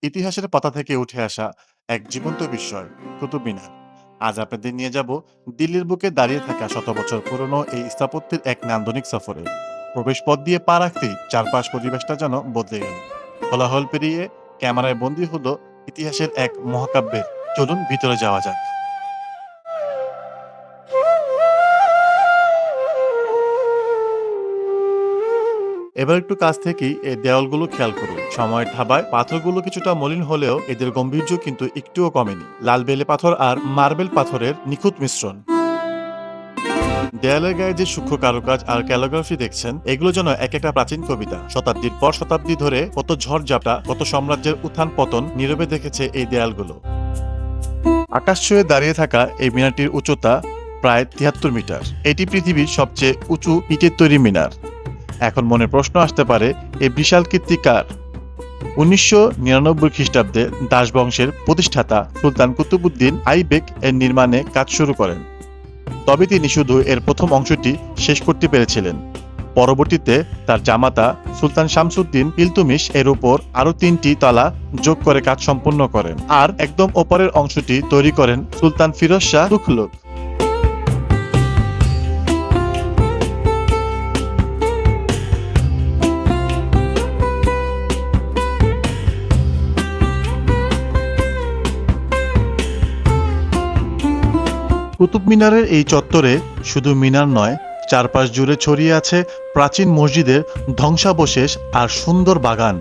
ইতিহাসের পাতা থেকে উঠে আসা এক জীবন্ত বিস্ময় কুতুব মিনার। আজ আপনাদের নিয়ে যাব দিল্লির বুকে দাঁড়িয়ে থাকা শত বছর পুরনো এই স্থাপত্যের এক নান্দনিক সফরে। প্রবেশ পথ দিয়ে পা রাখতেই চারপাশ পরিবেশটা যেন বদলে গেল। কোলাহল পেরিয়ে ক্যামেরায় বন্দী হলো ইতিহাসের এক মহাকাব্যের। চলুন ভিতরে যাওয়া যাক। এবার একটু কাছ থেকেই এই দেওয়ালগুলো খেয়াল করুন। সময়ের ধাবায় পাথরগুলো কিছুটা মলিন হলেও এদের গম্ভীর্য কিন্তু একটুও কমেনি। লাল বেলে পাথর আর মার্বেল পাথরের নিখুঁত মিশ্রণ। দেয়ালের গায়ে যে সূক্ষ্ম কারুকাজ আর ক্যালিগ্রাফি দেখছেন, এগুলো যেন এক একটা প্রাচীন কবিতা। শতাব্দীর পর শতাব্দী ধরে কত ঝড়ঝাপটা, কত সাম্রাজ্যের উত্থান পতন নীরবে দেখেছে এই দেয়ালগুলো। আকাশ ছুঁয়ে দাঁড়িয়ে থাকা এই মিনারটির উচ্চতা প্রায় ৭৩ মিটার। এটি পৃথিবীর সবচেয়ে উঁচু ইটের তৈরি মিনার। এখন মনে প্রশ্ন আসতে পারে, এই বিশাল কীর্তি কার? ১৯৯৯ খ্রিস্টাব্দে দাস বংশের প্রতিষ্ঠাতা সুলতান কুতুবউদ্দিন আইবেক এর নির্মাণে কাজ শুরু করেন। তবে তিনি শুধু এর প্রথম অংশটি শেষ করতে পেরেছিলেন। পরবর্তীতে তার জামাতা সুলতান শামসুদ্দিন ইলতুমিশ এর উপর আরো ৩টি তলা যোগ করে কাজ সম্পূর্ণ করেন, আর একদম ওপরের অংশটি তৈরি করেন সুলতান ফিরোজ শাহ তুঘলক। কুতুব মিনারের এই চত্বরে শুধু মিনার নয়, চারপাশ জুড়ে ছড়িয়ে আছে প্রাচীন মসজিদের ধ্বংসাবশেষ আর সুন্দর বাগান।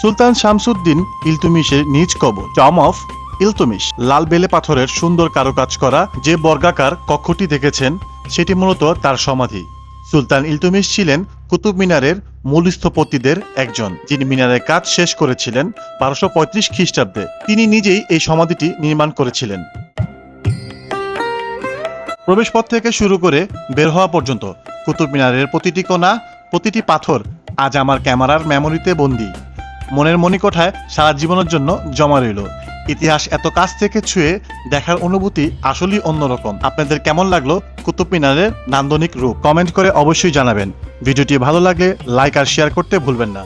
সুলতান শামসুদ্দিন ইলতুমিশের নিজ কবর টম অফ ইলতুমিশ, লাল বেলে পাথরের সুন্দর কারুকাজ করা যে বর্গাকার কক্ষটি দেখেছেন, সেটি মূলত তার সমাধি। সুলতান ইলতুমিশ ছিলেন কুতুব মিনারের মূল স্থপতিদের একজন, যিনি মিনারের কাজ শেষ করেছিলেন ১২৩৫ খ্রিস্টাব্দে। তিনি নিজেই এই সমাধিটি নির্মাণ করেছিলেন। প্রবেশপথ থেকে শুরু করে বের হওয়া পর্যন্ত কুতুব মিনারের প্রতিটি কোণা, প্রতিটি পাথর আজ আমার ক্যামেরার মেমোরিতে বন্দী। মনের মণিকোঠায় সারা জীবনের জন্য জমা রইল। ইতিহাস এত কাছ থেকে ছুঁয়ে দেখার অনুভূতি আসলেই অন্যরকম। আপনাদের কেমন লাগলো কুতুব মিনারের নান্দনিক রূপ? কমেন্ট করে অবশ্যই জানাবেন। ভিডিওটি ভালো লাগলে লাইক আর শেয়ার করতে ভুলবেন না।